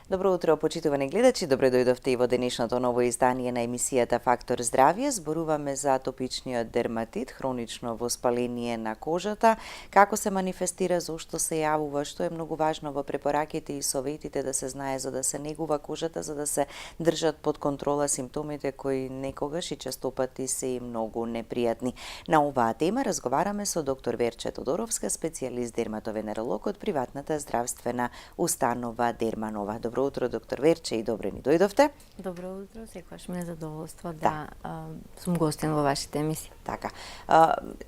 Добро утро, почитувани гледачи. Добре дојдовте и во денешното ново издание на емисијата Фактор здравје. Зборуваме за атопичниот дерматит, хронично воспаление на кожата, како се манифестира, зошто се јавува, што е многу важно во препораките и советите да се знае за да се негува кожата, за да се држат под контрола симптомите кои некогаш и честопати се и многу непријатни. На оваа тема разговараме со доктор Верче Тодоровска, специјалист дерматовенеролог од приватната здравствена установа Дерманова. Добро утро, доктор Верче, и добре ни дојдовте. Добро утро, секогаш ми е задоволство да сум гостин во вашите емисии. Така.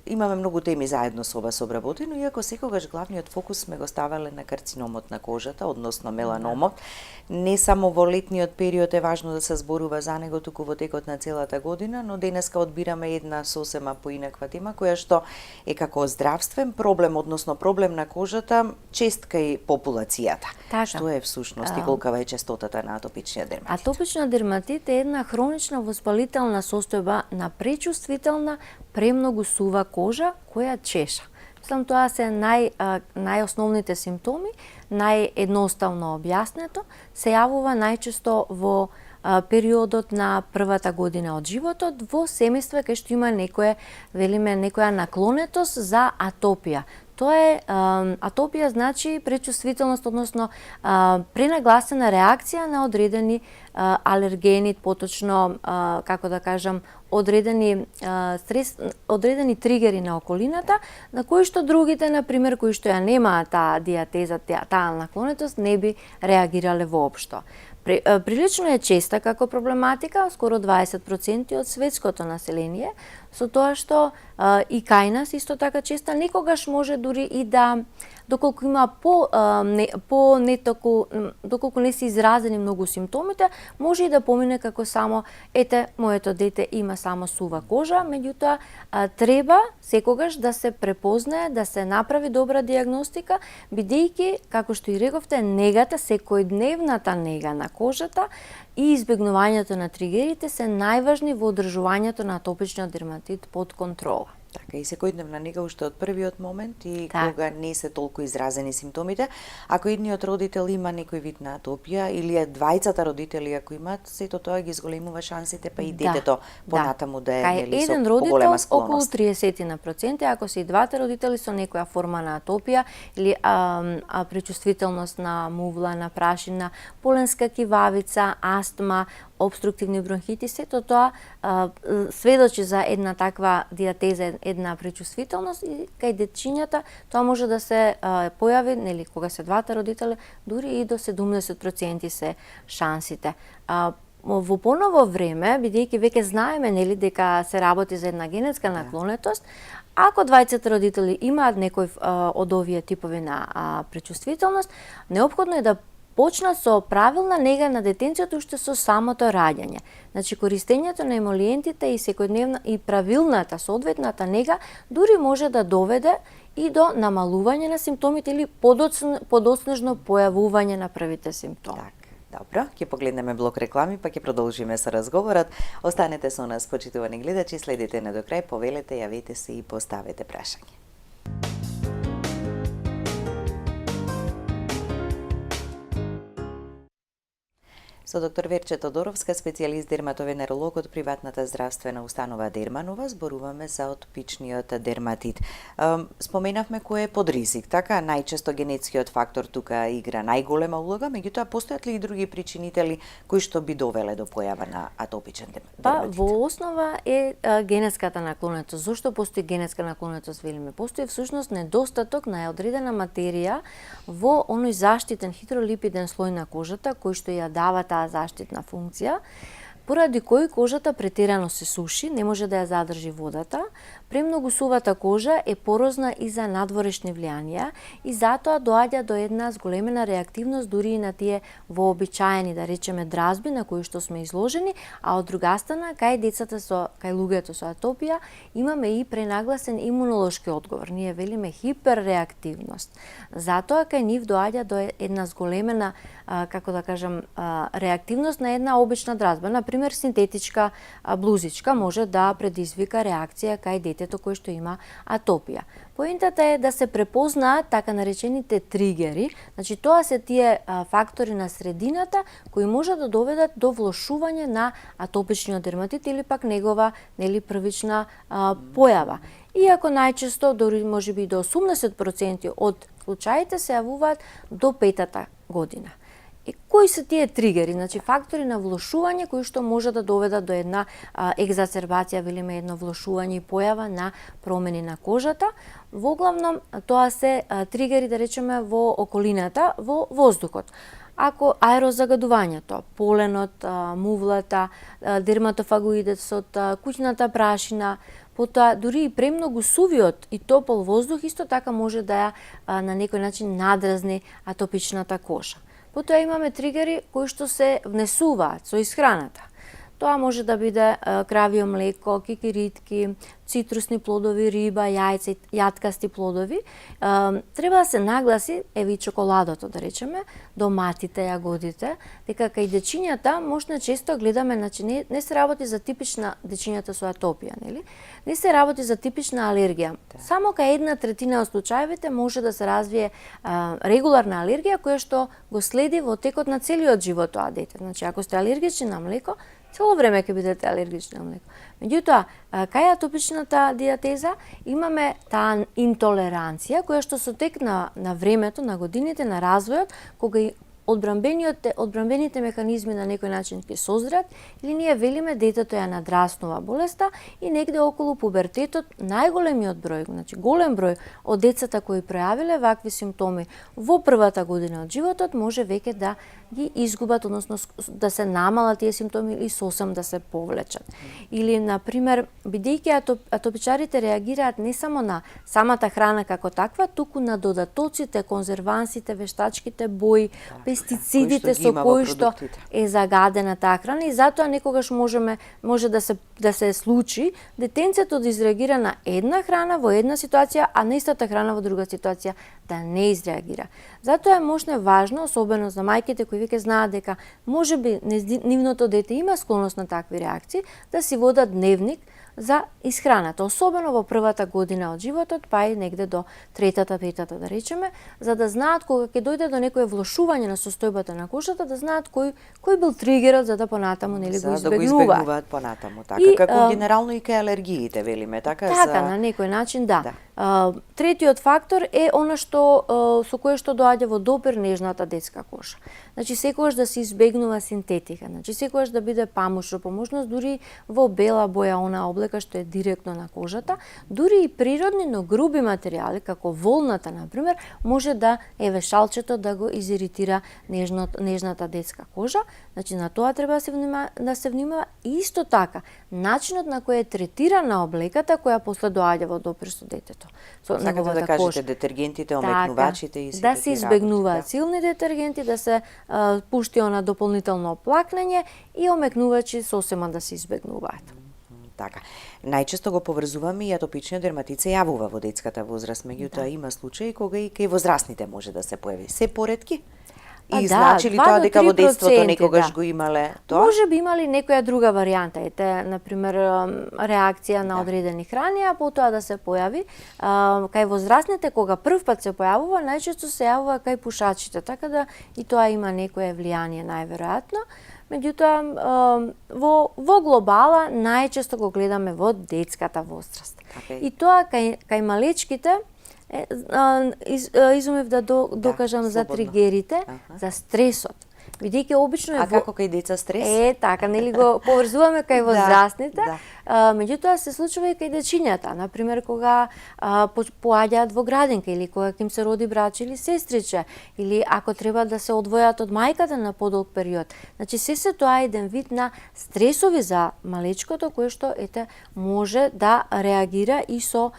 Имаме многу теми заедно со вас обработено, иако секогаш главниот фокус сме го ставале на карциномот на кожата, односно меланомот. Не само во летниот период е важно да се зборува за него, туку во текот на целата година, но денеска одбираме една сосема поинаква тема, која што е како здравствен проблем, односно проблем на кожата, чест кај популацијата. Така. Што е всушност и колкава е честотата на атопичниот дерматит? Атопичниот дерматит е една хронична воспалителна состојба на пречувствителна, премногу сува кожа која чеша. Мислам, тоа се најосновните симптоми, наједноставно објаснето, се јавува најчесто во периодот на првата година од животот во семејства кај што има некоја наклонетост за атопија. Тоа е атопија, значи пречувствителност, односно пренагласена реакција на одредени алергени, поточно, како да кажам, одредени тригери на околината, на кои што другите, например, кои што ја немаат таа диатеза, таа наклонетост, не би реагирале воопшто. Прилично е честа како проблематика, скоро 20% од светското население, со тоа што и кај нас исто така честа, некогаш може дури и да, доколку има доколку не се изразени многу симптомите, може и да помине како само, ете, моето дете има само сува кожа, меѓутоа треба секогаш да се препознае, да се направи добра диагностика, бидејќи, како што и рековте, негата, секојдневната нега на кожата и избегнувањето на тригерите се најважни во одржувањето на атопичниот дерматит под контрола. Така, и секојдневна нега уште од првиот момент и Так. кога не се толку изразени симптомите. Ако едниот родител има некој вид на атопија или двајцата родители ако имаат, сето тоа ги зголемува шансите, па и детето понатаму да е Кај нели, со еден поголема родител околу склоност. 30%, ако се и двата родители со некоја форма на атопија или пречувствителност на мувла, на прашина, поленска кивавица, астма, обструктивни бронхити, сето тоа сведочи за една таква диатеза, една пречувствителност, и кај дечињата тоа може да се појави, нели, кога се двата родители, дури и до 70% се шансите. Во поново време, бидејќи веќе знаеме, нели, дека се работи за една генетска наклонетост, ако двајцата родители имаат некој од овие типови на пречувствителност, неопходно е да почнат со правилна нега на детенцето уште со самото раѓање. Значи, користењето на емолиентите и секојдневна и правилната, соодветната нега дури може да доведе и до намалување на симптомите или подоцнежно појавување на првите симптоми. Так, добро, ќе погледнеме блок реклами, па ќе продолжиме со разговорот. Останете со нас, почитувани гледачи, следите на до крај, повелете, јавете се и поставете прашање. Со доктор Верче Тодоровска, специјалист дерматовенеролог од приватната здравствена установа Дерманова, зборуваме за атопичниот дерматит. Споменавме кој е под ризик, така? Најчесто генетскиот фактор тука игра најголема улога, меѓутоа постојат ли и други причинители кои што би довеле до појава на атопичен дерматит? Во основа е генетската наклонетост. Зошто постои генетска наклонетост, велиме? Постои всушност недостаток на одредена материја во оној заштитен хидролипиден слој на кожата, кој што ја дава таа заштитна функција, поради кој кожата претерано се суши, не може да ја задржи водата, премногу сувата кожа е порозна и за надворешни влијанија и затоа доаѓа до една зголемена реактивност дури и на тие вообичаени, да речеме, дразби на кои што сме изложени, а од друга страна, кај луѓето со атопија имаме и пренагласен имунолошки одговор. Ние велиме хиперреактивност. Затоа кај нив доаѓа до една зголемена, како да кажам, реактивност на една обична дразба. Например, пример, синтетичка блузичка може да предизвика реакција кај детето кој што има атопија. Поентата е да се препознаат така наречените тригери, значи тоа се тие фактори на средината кои може да доведат до влошување на атопичниот дерматит или пак негова првична појава. Иако најчесто, дори можеби до 80% од случаите се јавуваат до 5-та година. И кои се тие тригери, значи фактори на влошување кои што може да доведат до една екзацербација, велиме едно влошување и појава на промени на кожата. Воглавном тоа се тригери, да речеме, во околината, во воздухот. Ако аерозагадувањето, поленот, мувлата, дерматофагоидесот, куќната прашина, потоа дури и премногу сувиот и топол воздух исто така може да ја на некој начин надразни атопичната кожа. Потоа имаме тригери кои што се внесуваат со исхраната. Тоа може да биде кравио млеко, кикиритки, цитрусни плодови, риба, јајца, јаткасти плодови. Треба да се нагласи, еви чоколадото, да речеме, доматите, јагодите, дека кај дечињата можна често гледаме, значи не се работи за типична дечињата со атопија, нели? Не се работи за типична алергија. Само кај 1/3 од случаевите може да се развие регуларна алергија која што го следи во текот на целиот живот тоа дете. Значи ако сте алергични на млеко, цело време ќе бидете алергични на млеко. Меѓутоа, кај атопичната диатеза имаме таа интолеранција која што со тек на времето, на годините, на развојот, кога и одбранбените механизми на некој начин ќе созрат, или ние велиме детето ја надраснува болеста и негде околу пубертетот најголемиот број, значи голем број од децата кои пројавиле вакви симптоми во првата година од животот може веќе да ги изгубат, односно да се намалат тие симптоми или сосем да се повлечат. Или, например, бидејќи атопичарите реагираат не само на самата храна како таква, туку на додатоците, конзервансите, вештачките бои, пестицидите со кои што е загадена таа храна и затоа некогаш може да се случи детенцето да изреагира на една храна во една ситуација, а на истата храна во друга ситуација да не изреагира. Затоа е можно важно, особено за мајките кои веќе знаат дека можеби нивното дете има склоност на такви реакции, да си водат дневник за исхраната, особено во првата година од животот, па и негде до 3-та, 5-та, да речеме, за да знаат кога ќе дојде до некое влошување на состојбата на кожата, да знаат кој бил тригерот за да понатаму го избегнуваат. За да го избегнуваат понатаму, така како генерално и кај алергиите, велиме, така на некој начин, да. Третиот фактор е она што со кое што доаѓа во допир нежната детска кожа. Значи секогаш да се избегнува синтетика, значи секогаш да биде памушно, по можност дури во бела боја она облека што е директно на кожата, дури и природни, но груби материјали како волната на пример, може да шалчето да го изиритира нежната детска кожа. Значи на тоа треба да се внимава и исто така начинот на кој е третирана облеката која после доаѓа во допир со детето. Сакате да кажете детергентите, омекнувачите и да се избегнуваат силни детергенти, да се пушти она дополнително оплакнење и омекнувачи сосема да се избегнуваат. Така. Најчесто го поврзуваме и атопичниот дерматит се јавува во детската возраст, меѓутоа има случаи кога и кај возрастните може да се појави. Се поретки? И значи ли тоа дека во детството некогаш го имале тоа? Може би имали некоја друга варијанта, ете, например, реакција на одредени храни, а потоа да се појави. Кај возрастните, кога прв пат се појавува, најчесто се јавува кај пушачите, така да и тоа има некое влијание најверојатно. Меѓутоа, во глобала, најчесто го гледаме во детската возраст. И тоа кај малечките, изумев да докажам за тригерите, за стресот. Бидејќи обично А како кај деца стрес? Така, нели го поврзуваме кај возрастните, меѓутоа се случува и кај дечињата, например кога поаѓаат во градинка или кога ќе им се роди браче или сестриче, или ако треба да се одвојат од мајката на подолг период. Значи се тоа е еден вид на стресови за малечкото кој што може да реагира и со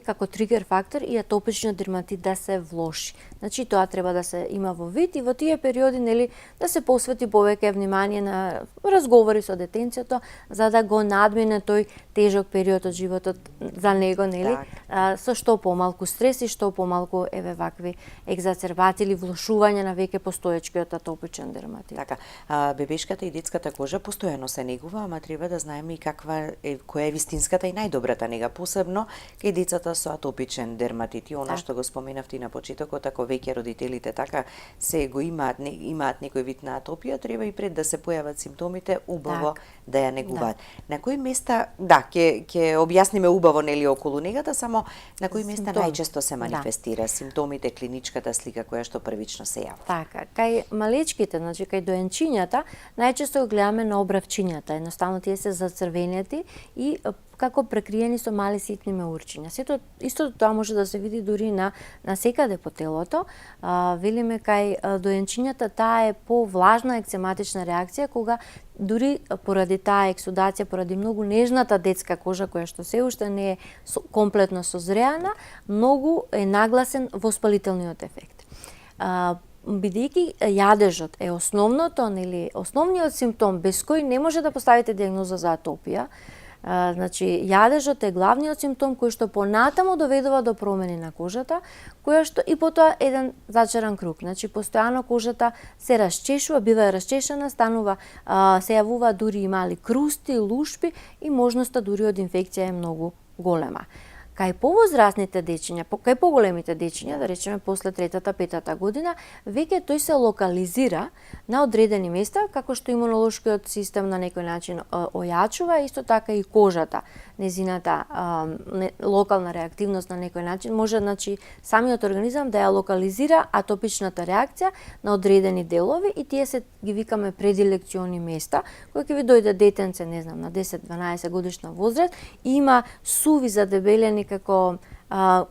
како тригер фактор и атопичниот дерматит да се влоши. Значи тоа треба да се има во вид и во тие периоди да се посвети повеќе внимание на разговори со детенцето за да го надмине тој тежок период од животот за него, нели? Со што помалку стрес и што помалку вакви екзацербати или влошување на веќе постоечкиот атопичен дерматит. Така, бебешката и детската кожа постојано се негува, ама треба да знаеме и која е вистинската и најдобрата нега, посебно кај децата со атопичен дерматит. И она што го споменавте на почетокот, ако веќе родителите така се го имаат некој вид на атопија, треба и пред да се појават симптомите, убаво да ја негуваат. На кои места, ќе објасниме убаво нели околу негата, само на кои места најчесто се манифестира симптомите, клиничката слика која што првично се јавува. Така, кај малечките, значи кај доенчињата, најчесто го гледаме на обравчињата. Едноставно тие се зацрвенети и како прекриени со мали ситни меурчиња. Истото тоа може да се види дури на секаде по телото. Велиме кај доенчињата таа е повлажна екзематична реакција, кога дури поради таа ексудација, поради многу нежната детска кожа која што се уште не е комплетно созреана, многу е нагласен воспалителниот ефект. Бидејќи јадежот е основното, нели, основниот симптом без кој не може да поставите дијагноза за атопија, значи јадежот е главниот симптом кој што понатаму доведува до промени на кожата, која што и потоа еден зачаран круг. Значи постојано кожата се расчешува, бива расчешена, станува, се јавува дури и мали крусти, лушпи и можноста дури од инфекција е многу голема. Кај повозрасните дечиња, кај поголемите дечиња, да речеме после 3-5 година, веќе тој се локализира на одредени места, како што имунолошкиот систем на некој начин ојачува, исто така и кожата, незината локална реактивност на некој начин може, значи, самиот организам да ја локализира атопичната реакција на одредени делови и тие се ги викаме предилекциони места, кои ќе ви дојде детенце, не знам, на 10-12 годишна возраст и има суви задебелени како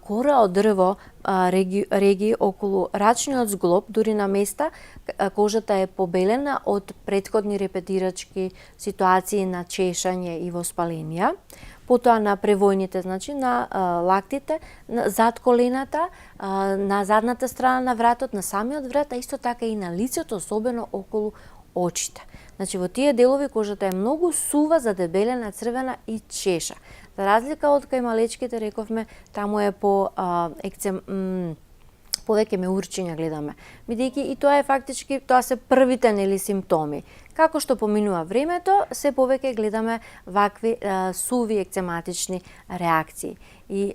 кора од дрво регии околу рачниот зглоб, дури на места кожата е побелена од претходни репетирачки ситуации на чешање и воспаленија. Потоа на превојните, значи на лактите, зад колената, на задната страна на вратот, на самиот врат, а исто така и на лицето, особено околу очите. Значи во тие делови кожата е многу сува, задебелена, црвена и чеша. За разлика од кај малечките, рековме, таму е повеќе меурчиња гледаме. Бидејќи и тоа е фактички, тоа се првите нели симптоми. Како што поминува времето, се повеќе гледаме вакви суви екзематични реакции. И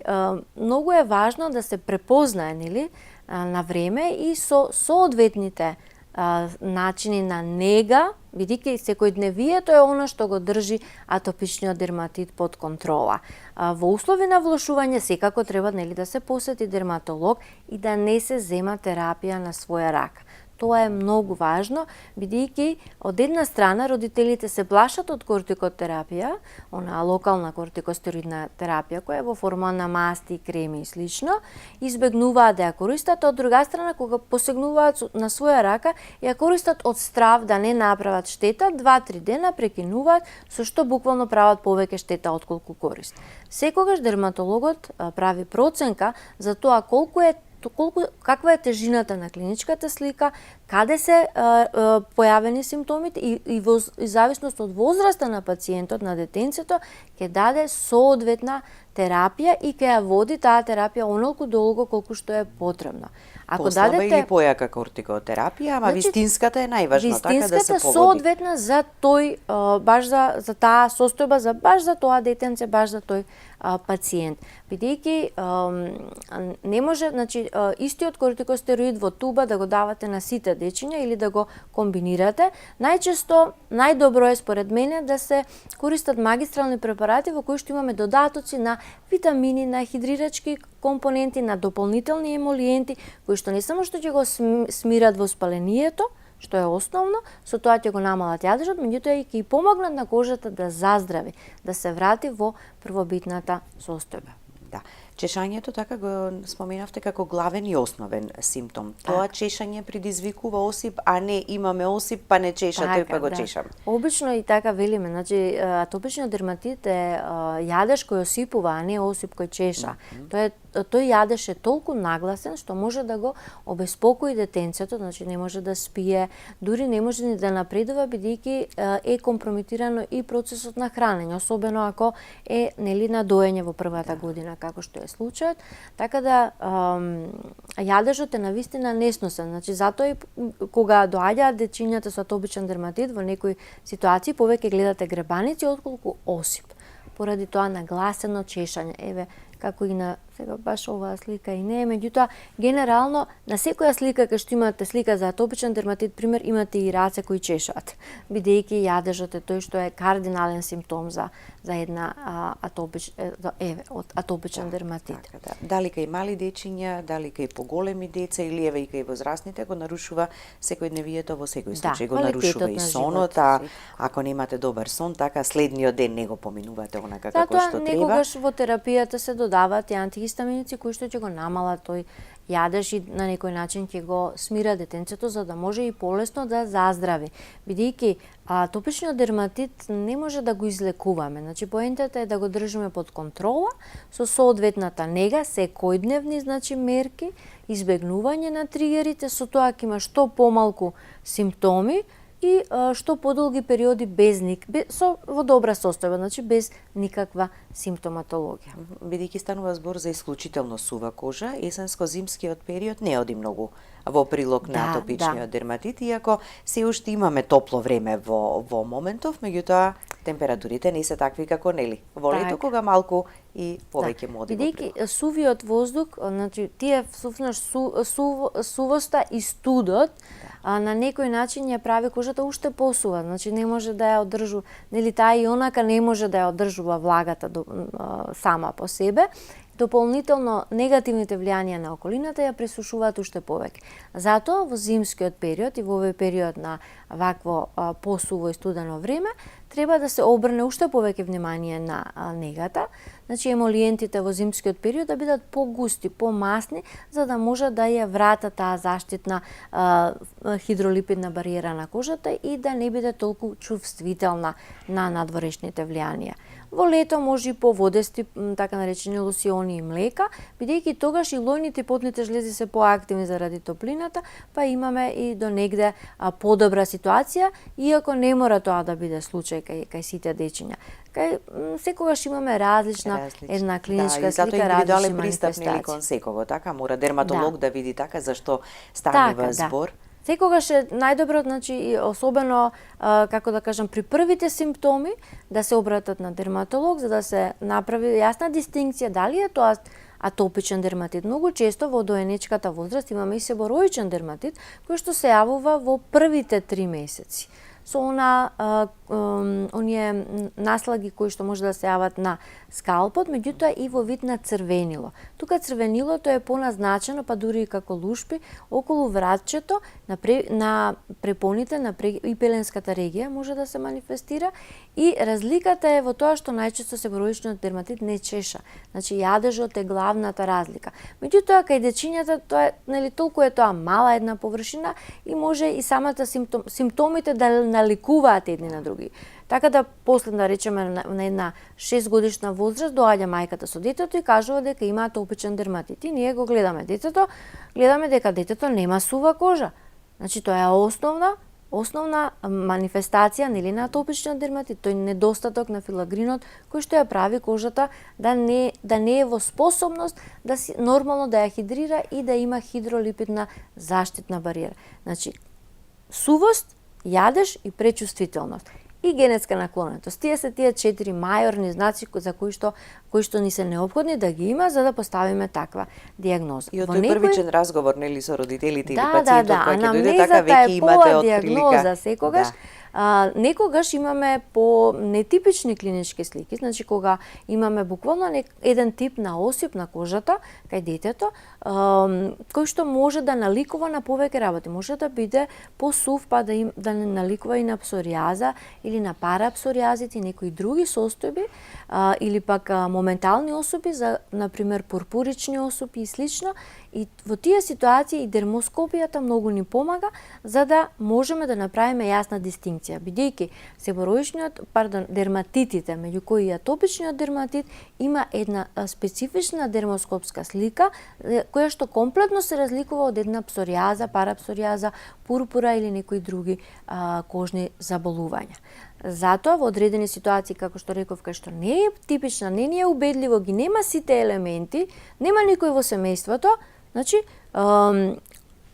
многу е важно да се препознае нели на време и со соодветните начини на нега, бидејќи секојдневието е она што го држи атопичниот дерматит под контрола. Во услови на влошување секако треба нели да се посети дерматолог и да не се зема терапија на своја рака. Тоа е многу важно, бидејќи од една страна родителите се плашат од кортикотерапија, она локална кортикостероидна терапија која е во форма на масти, креми и слично, избегнуваат да ја користат, од друга страна кога посегнуваат на своја рака, ја користат од страв да не направат штета, 2-3 дена прекинуваат, со што буквално прават повеќе штета отколку корист. Секогаш дерматологот прави проценка за тоа каква е тежината на клиничката слика, каде се појавени симптомите и во зависност од возраста на пациентот, на детенцето, ќе даде соодветна терапија и ќе ја води таа терапија онолку долго колку што е потребно. Ако послаба дадете или појака кортикотерапија, ама значи, вистинската е најважно, така да се погоди. Соодветна за тој, баш за таа состојба, баш за тоа детенце, баш за тој пациент. Бидејќи не може, значи, истиот кортикостероид во туба да го давате на сите дечиња или да го комбинирате. Најчесто, најдобро е според мене да се користат магистрални препарати во кои што имаме додатоци на витамини, на хидрирачки компоненти, на дополнителни емолиенти, кои што не само што ќе го смират воспалението, што е основно, со тоа ќе го намалат јадежот, меѓутоа и ќе помогнат на кожата да заздрави, да се врати во првобитната состојба. Да. Чешањето така го споменавте како главен и основен симптом. Тоа чешање предизвикува осип, а не имаме осип, па не чеша, тој па го чешам. Обично и така велиме, значи атопичниот дерматит е јадеж кој осипува, а не осип кој чеша. Тој јадеж е толку нагласен што може да го обеспокои детенцето, значи не може да спие, дури не може ни да напредува бидејќи е компрометирано и процесот на хранење, особено ако е нели на доење во првата година, како што е случајот. Така да јадежот е навистина несносен, значи затоа и кога доаѓаат дечињата со атопичен дерматит во некои ситуации повеќе гледате гребаници отколку осип. Поради тоа нагласено чешање. Еве како и на сега баш оваа слика и не е, меѓутоа генерално на секоја слика кај што имате слика за атопичен дерматит, пример имате и раце кои чешат, бидејќи јадежот е тој што е кардинален симптом за една атопичен дерматит. Така, дали кај мали дечиња, дали кај поголеми деца или еве и кај возрастните го нарушува секојдневието, во секој случај го нарушува и сонот, а ако немате добар сон, така следниот ден не го поминувате онака како што треба. Затоа некогаш во терапијата се додаваат и антихистаминици кои што ќе го намалат тој јадеж и на некој начин ќе го смира детенцето за да може и полесно да заздрави. Бидејќи атопичниот дерматит не може да го излекуваме. Значи поентата е да го држиме под контрола со соодветната нега, секојдневни значи мерки, избегнување на тригерите, со тоа ќе има што помалку симптоми и што подолги периоди во добра состојба, значи без никаква симптоматологија. Бидејќи станува збор за исклучително сува кожа, есенско-зимскиот период не оди многу во прилог на атопичниот дерматит, иако се уште имаме топло време во моментов, меѓутоа температурите не се такви како нели во лето, кога малку и повеќе му оди во прилог. Бидејќи сувиот воздух, значи тие сувоста и студот на некој начин ја прави кожата уште посува, значи не може да ја одржува, нели таа ионака не може да ја одржува влагата сама по себе. Дополнително негативните влијанија на околината ја пресушуваат уште повеќе. Затоа во зимскиот период и во овој период на вакво посуво и студено време треба да се обрне уште повеќе внимание на негата. Значи емолиентите во зимскиот период да бидат погусти, помасни, за да може да ја врата таа заштитна хидролипидна бариера на кожата и да не биде толку чувствителна на надворешните влијанија. Во лето може и поводести, така наречени лосиони и млека, бидејќи тогаш и лојните и потните жлези се поактивни заради топлината, па имаме и до негде подобра ситуација, иако не мора тоа да биде случај кај сите дечиња. Секогаш имаме различна една клиничка слика, индивидуален пристап нели кон секого, така мора дерматолог да види така зашто станува збор. Секогаш е најдобро, значи особено како да кажам при првите симптоми да се обратат на дерматолог за да се направи јасна дистинкција дали е тоа атопичен дерматит. Многу често во доенечката возраст имаме и себороичен дерматит кој што се јавува во првите 3 месеци. Со оние наслаги кои што може да се јават на скалпот, меѓутоа и во вид на црвенило. Тука црвенилото е поназначено, па дури и како лушпи, околу вратчето на препоните на ипеленската регија може да се манифестира и разликата е во тоа што најчесто себороичниот дерматит не чеша. Значи јадежот е главната разлика. Меѓутоа кај дечињата тоа е нели толку е тоа мала една површина и може и самата симптомите да наликуваат едни на други. Така да после да речеме на една 6 годишна возраст доаѓа мајката со детето и кажува дека има атопичен дерматит. И ние го гледаме детето, гледаме дека детето нема сува кожа. Значи тоа е основна манифестација нели на атопичниот дерматит, тој недостаток на филагринот кој што ја прави кожата да не е во способност да си нормално да ја хидрира и да има хидролипидна заштитна бариера. Значи сувост, јадеж и пречувствителност и генетска наклонетост. Тие се тие 4 мајорни знаци за кои што ни се неопходни да ги има за да поставиме таква дијагноза. И од тој првичен разговор нели со родителите или пациентот кој ќе дојде така веќе имате од прилика. дијагноза секогаш. Некогаш имаме по нетипични клинички слики, значи кога имаме буквално еден тип на осип на кожата кај детето, кој што може да наликува на повеќе работи. Може да биде посув, па да не наликува и на псоријаза или на парапсоријазите и некои други состојби, или пак моментални осупи, за, например, пурпурични осупи и слично. И во тие ситуации и дермоскопијата многу ни помага за да можеме да направиме јасна дистинкција, бидејќи дерматитите, меѓу кои и атопичниот дерматит, има една специфична дермоскопска слика која што комплетно се разликува од една псоријаза, парапсоријаза, пурпура или некои други кожни заболувања. Затоа во одредени ситуации, како што реков, кај што не е типична, не ни е убедливо, ги нема сите елементи, нема никој во семејството, значи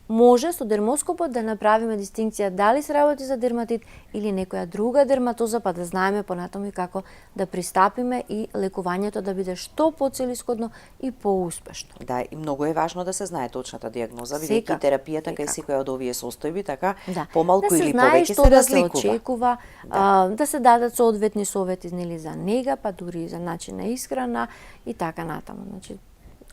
може со дермоскопот да направиме дистинкција дали се работи за дерматит или некоја друга дерматоза, па да знаеме понатаму и како да пристапиме и лекувањето да биде што поцелисходно и поуспешно. Да, и многу е важно да се знае точната дијагноза, бидејќи терапијата кај секоја од овие состојби така помалку или повеќе се разликува. Да се очекува, да се дадат соодветни совети нели за нега, па дури и за начин на исхрана и така натаму. Значи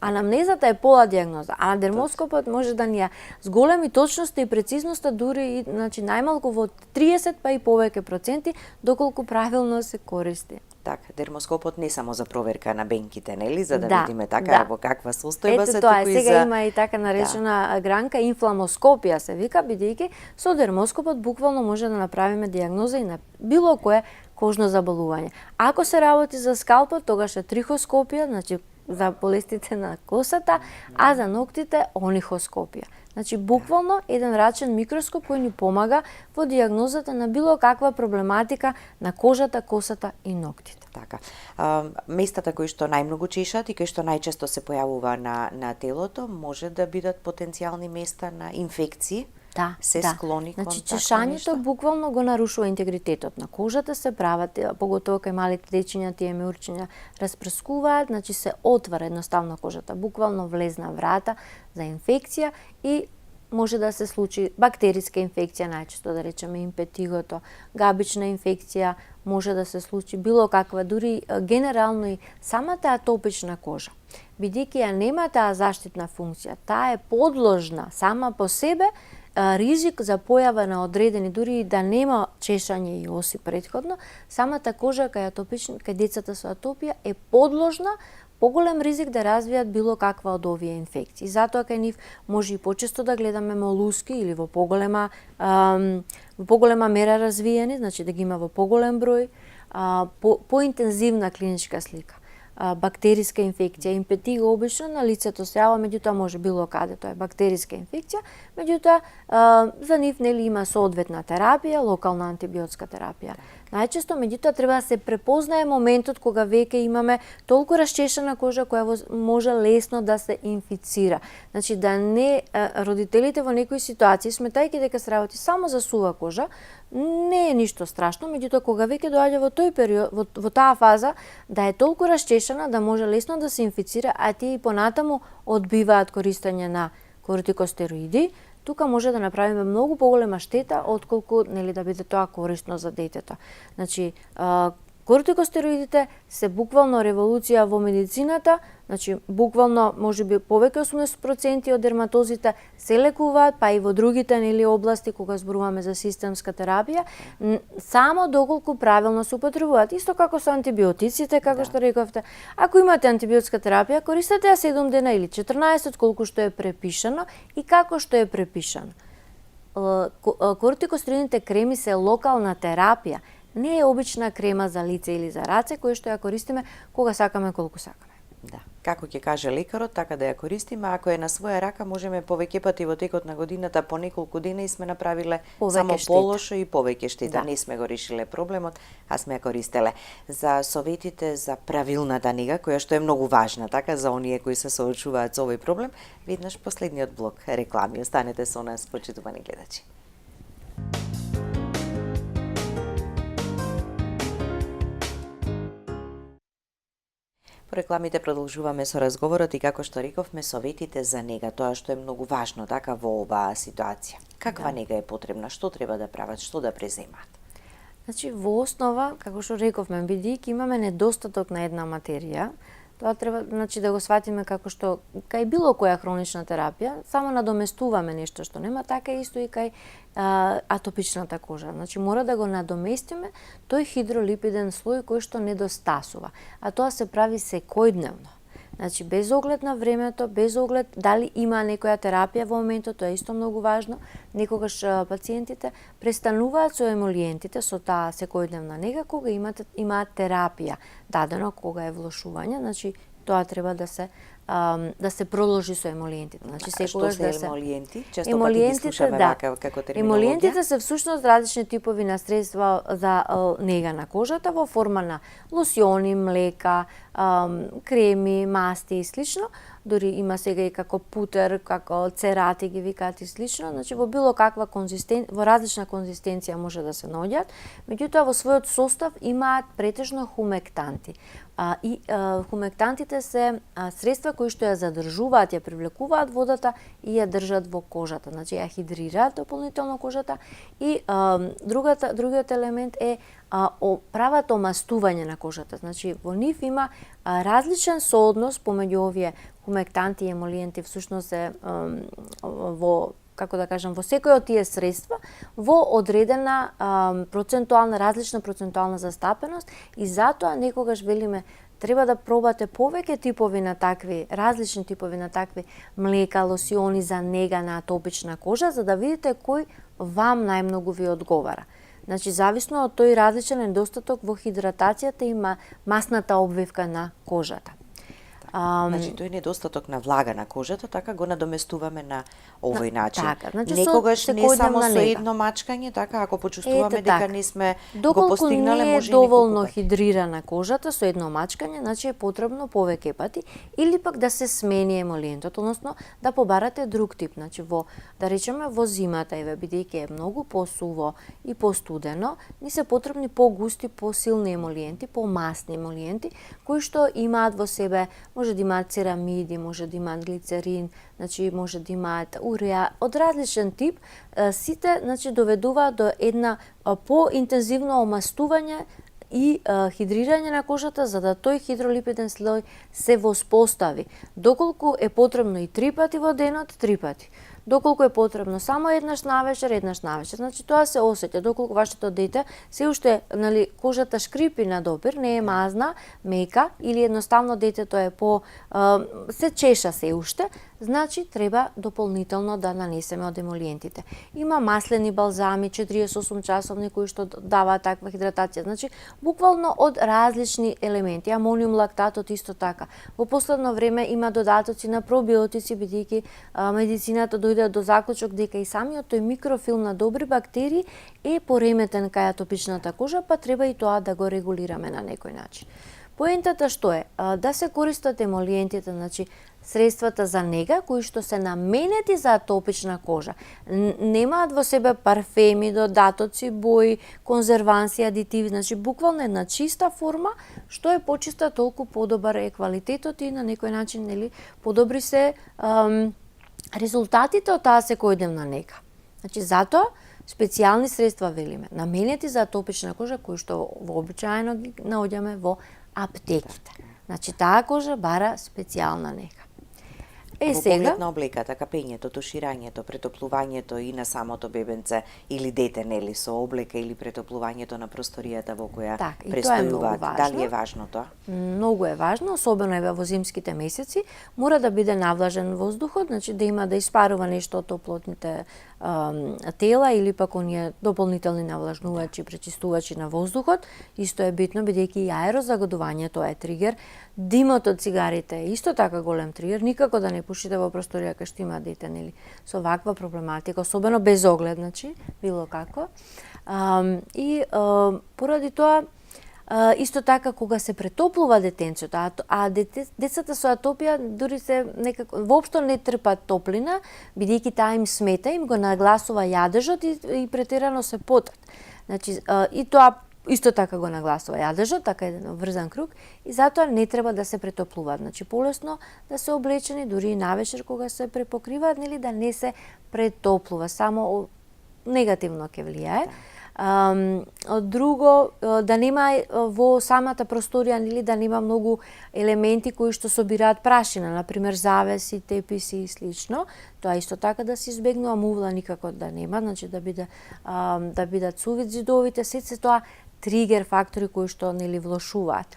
анамнезата е пола дијагноза, а дермоскопот може да ни ја с големи точноста и прецизноста, дури и значи најмалку во 30 па и повеќе проценти, доколку правилно се користи. Така, дермоскопот не само за проверка на бенките, нели, за да видиме така во каква состојба се, тоа туку и сега за... има и така наречена гранка инфламоскопија се вика, бидејќи со дермоскопот буквално може да направиме дијагноза и на било кое кожно заболување. Ако се работи за скалпот, тогаш е трихоскопија, значи за болестите на косата, а за ноктите онихоскопија. Значи буквално еден рачен микроскоп кој ни помага во дијагнозата на било каква проблематика на кожата, косата и ноктите. Така. Местата кои што најмногу чешат и кои што најчесто се појавува на телото, може да бидат потенцијални места на инфекции. Да, се склони кон значи чешањето буквално го нарушува интегритетот на кожата, се прават, поготово кај малите дечиња, тие меурчиња распрскуваат, значи се отвара едноставно кожата, буквално влезна врата за инфекција и може да се случи бактериска инфекција, најчесто да речеме импетигото, габична инфекција, може да се случи било каква, дури генерално и самата атопична кожа. Бидејќи ја нема таа заштитна функција, таа е подложна сама по себе, ризик за појава на одредени, дури и да нема чешање и оси претходно, самата кожа кај децата со атопија е подложна поголем ризик да развијат било каква од овие инфекции. Затоа кај нив може и почесто да гледаме молуски или во поголема мера развиени, значи да ги има во поголем број, поинтензивна клиничка слика. Бактериска инфекција, импетиго обично на лицето се јава, меѓутоа може било каде, тоа е бактериска инфекција, меѓутоа за нив нели има соодветна терапија, локална антибиотска терапија. Најчесто, меѓутоа, треба да се препознае моментот кога веќе имаме толку расчешана кожа која може лесно да се инфицира. Значи, да не родителите во некои ситуации, сметајќи дека се работи само за сува кожа, не е ништо страшно, меѓутоа кога веќе доаѓа во тој период, во таа фаза, да е толку расчешана да може лесно да се инфицира, а тие и понатаму одбиваат користење на кортикостероиди, тука може да направиме многу поголема штета отколку нели да биде тоа корисно за детето. Значи, кортикостероидите се буквално револуција во медицината, значи буквално можеби повеќе 80% од дерматозите се лекуваат, па и во другите нели области кога зборуваме за системска терапија, само доколку правилно се употребуваат. Исто како со антибиотиците, како што рековте. Ако имате антибиотска терапија, користете ја 7 дена или 14, колку што е препишано и како што е препишано. Кортикостероидните креми се локална терапија, не е обична крема за лице или за раце, која што ја користиме кога сакаме, колку сакаме. Да. Како ќе каже лекарот, така да ја користиме, ако е на своја рака, можеме повеќе пати во текот на годината по неколку дена и сме направиле само полошо и повеќе штета. Да. Не сме го решиле проблемот, а сме ја користеле. За советите за правилната нега, која што е многу важна, така, за оние кои се соочуваат со овој проблем, веднаш последниот блок реклами. Останете со нас, почитувани гледачи. По рекламите продолжуваме со разговорот и како што рековме советите за нега, тоа што е многу важно така во оваа ситуација. Каква нега е потребна, што треба да прават, што да преземат? Значи, во основа, како што рековме, бидејќи имаме недостаток на една материја, тоа треба, значи, да го сватиме како што кај било која хронична терапија, само надоместуваме нешто што нема, така исто и кај атопичната кожа. Значи, мора да го надоместиме тој хидролипиден слој кој што недостасува, а тоа се прави секојдневно. Значи, без оглед на времето, без оглед дали има некоја терапија во моментот, тоа е исто многу важно. Некогаш пациентите престануваат со емолиентите, со таа секојдневна нега, кога имаат терапија дадено, кога е влошување, значи тоа треба да се продолжи со емолиентите. Значи, секогаш што се емолиенти? Често пати ги слушаме вака како терминологија. Емолиентите се всушност различни типови на средства за нега на кожата во форма на лосиони, млека, креми, масти и слично. Дори има сега и како путер, како церати ги викаат и слично. Значи, во било каква во различна конзистенција може да се наоѓаат, меѓутоа во својот состав имаат претежно хумектанти. Хумектантите се средства кои што ја задржуваат, ја привлекуваат водата и ја држат во кожата. Значи, ја хидрираат дополнително кожата и другиот елемент е прават омастување на кожата. Значи, во нив има различен сооднос помеѓу овие хумектанти и емолиенти, всушност се во, како да кажам, во секој од тие средства во одредена различна процентуална застапеност и затоа некогаш велиме треба да пробате повеќе типови на такви, различни типови на такви млека, лосиони за нега на атопична кожа, за да видите кој вам најмногу ви одговара. Значи, зависно од тој различен недостаток во хидратацијата и масната обвивка на кожата. Значи, тој недостаток на влага на кожата, така го надоместуваме на овој начин. Така, значи, некогаш не само со едно мачкање, така, ако почувствуваме дека не сме го постигнале, може и неколку пати. Доколку не е доволно хидрирана кожата со едно мачкање, значи е потребно повеќе пати, или пак да се смени емолиентот, односно да побарате друг тип. Значи, да речеме во зимата, бидејќи е многу посуво и постудено, ни се потребни погусти, посилни емолиенти, помасни емолиенти, кои што имаат во себе, може да имаат церамиди, може да имаат глицерин, значи може да имаат уреа, од различен тип, сите значи доведуваат до една поинтензивно омастување и хидрирање на кожата за да тој хидролипиден слој се воспостави. Доколку е потребно и 3 пати во денот, 3 пати. Доколку е потребно само еднаш навечер. Значи тоа се осеќа. Доколку вашето дете се уште, кожата шкрипи на допир, не е мазна, мека или едноставно детето е се чеша се уште, значи треба дополнително да нанесеме од емолиентите. Има маслени балзами 48 часовни кои што даваат таква хидратација. Значи буквално од различни елементи. Амониум лактатот исто така. Во последно време има додатоци на пробиотици, бидејќи медицината дојде до заклучок дека и самиот тој микрофилм на добри бактерии е пореметен кај атопичната кожа, па треба и тоа да го регулираме на некој начин. Поентата што е? Да се користат емолиентите, значи средствата за нега кои што се наменети за атопична кожа. Немаат во себе парфеми, додатоци, бои, конзерванси, адитиви, значи буквално една чиста форма, што е почиста толку подобар е квалитетот и на некој начин подобри се резултатите од таа секојдневна нега. Значи затоа специјални средства велиме, наменети за атопична кожа кои што вообичаено ги наоѓаме во аптеките. Значи таа кожа бара специјална нега. Во поглед на облеката, капењето, туширањето, претоплувањето и на самото бебенце или дете, со облека или претоплувањето на просторијата во која престојуваат. Дали е важно тоа? Многу е важно, особено во зимските месеци. Мора да биде навлажен воздухот, значи да има да испарува нешто од топлотните тела или пак оние дополнителни навлажнувачи, пречистувачи на воздухот. Исто е битно, бидејќи и аерозагодувањето е тригер. Димот од цигарите е исто така голем тригер. Никако да не пушите во просторија кај што има дете, со ваква проблематика, особено без оглед, значи, било како. Поради тоа, исто така кога се претоплува детенцето, децата со атопија дури се воопшто не трпат топлина, бидејќи таа им смета, им го нагласува јадежот и претерано се потат. Значи, и тоа исто така го нагласува јадежот, така еден врзан круг, и затоа не треба да се претоплуваат. Значи, полесно да се облечени, дури и навечер кога се препокриваат, да не се претоплува, само негативно ќе влијае. Друго, да нема во самата просторија, нели, да нема многу елементи кои што собираат прашина, например завеси, теписи и слично. Тоа исто така да се избегнува, мувла никако да нема, значи да бидат сувит зидовите, се тоа тригер фактори кои што нели влошуваат.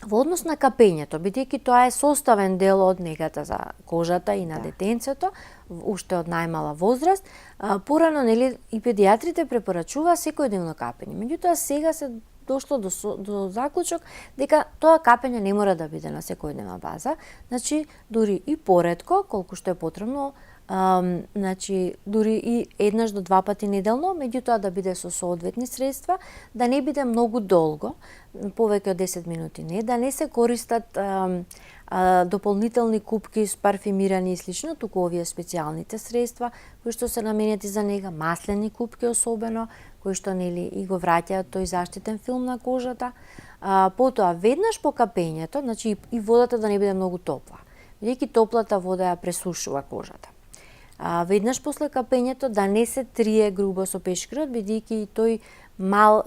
Во однос на капењето, бидејќи тоа е составен дел од негата за кожата и на детенцето, уште од најмала возраст, порано нели и педијатрите препорачува секојдневно капење. Меѓутоа сега се дошло до заклучок дека тоа капење не мора да биде на секојдневна база, значи дури и поретко, колку што е потребно, значи дури и еднаш до два пати неделно, меѓутоа да биде со соодветни средства, да не биде многу долго, повеќе од 10 минути не, да не се користат дополнителни купки парфимирани и слично, туку овие специјалните средства кои што се наменети за нега, маслени купки особено, кои што нели и го враќаат тој заштитен филм на кожата. Потоа веднаш по капењето, значи и водата да не биде многу топла, бидејќи топлата вода ја пресушува кожата. Веднаш после капењето да не се трие грубо со пешкирот, бидејќи тој мал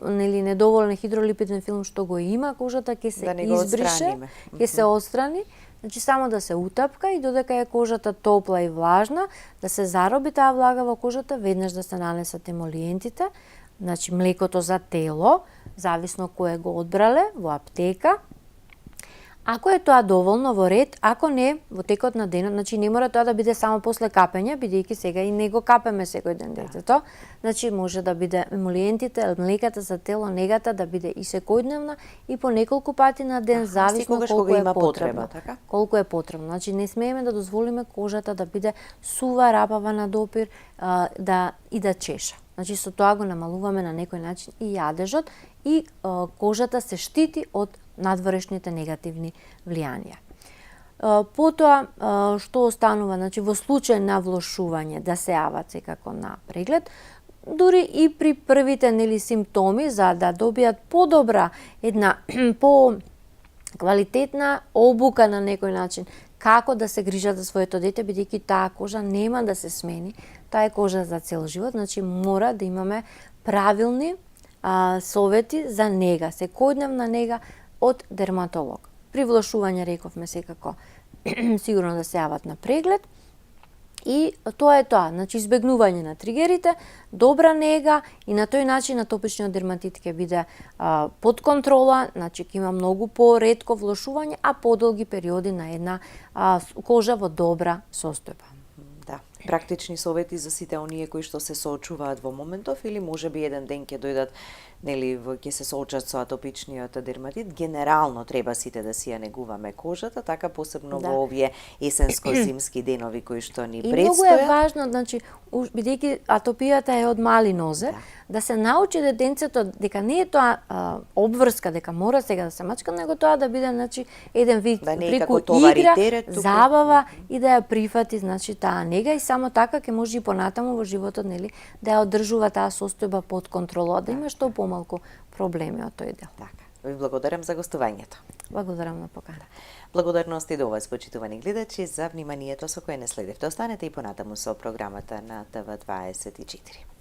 нели недоволен хидролипиден филм што го има кожата ќе се избрише, ќе се отстрани, значи само да се утапка и додека е кожата топла и влажна, да се зароби таа влага во кожата, веднаш да се нанесат емолиентите, значи млекото за тело, зависно кое го одбрале во аптека. Ако е тоа доволно во ред, ако не, во текот на денот, значи не мора тоа да биде само после капење, бидејќи сега и не го капеме секој ден детето. Значи може да биде емолиентите, млеката за тело, негата да биде и секојдневна и по неколку пати на ден, зависно колку е потребно. Така? Колку е потребно. Значи не смееме да дозволиме кожата да биде сува, рапава на допир, да чеша. Значи со тоа го намалуваме на некој начин и јадежот и кожата се штити од надворешните негативни влијанија. Потоа, што останува, значи во случај на влошување да се јават секако на преглед, дури и при првите нели симптоми, за да добијат подобра една по-квалитетна обука на некој начин, како да се грижат за своето дете, бидејќи таа кожа нема да се смени, таа е кожа за цел живот, значи мора да имаме правилни совети за нега, секојдневна нега од дерматолог. При влошување рековме секако сигурно да се јават на преглед и тоа е тоа, значи избегнување на тригерите, добра нега и на тој начин атопичниот дерматит ќе биде под контрола, значи ќе има многу поретко влошување, а подолги периоди на една кожа во добра состојба. Да, практични совети за сите оние кои што се соочуваат во моментов или можеби еден ден ќе дојдат, нели, ќе се соочат со атопичниот дерматит. Генерално треба сите да си ја негуваме кожата, така посебно во овие есенско-зимски денови кои што ни предстојат. И многу е важно, значи, бидејќи атопијата е од мали нозе, да се научи детенцето дека не е тоа обврска, дека мора сега да се мачка, него тоа да биде, значи, еден вид преку игра, забава и да ја прифати, значи, таа нега и само така ќе може и понатаму во животот, нели, да ја одржува таа состојба под контрола, да има што помалку проблеми од тој дел. Така. Ви благодарам за гостувањето. Благодарам на покана. Благодарности до вас, почитувани гледачи, за вниманието со кое не следевте. Останете и понатаму со програмата на ТВ24.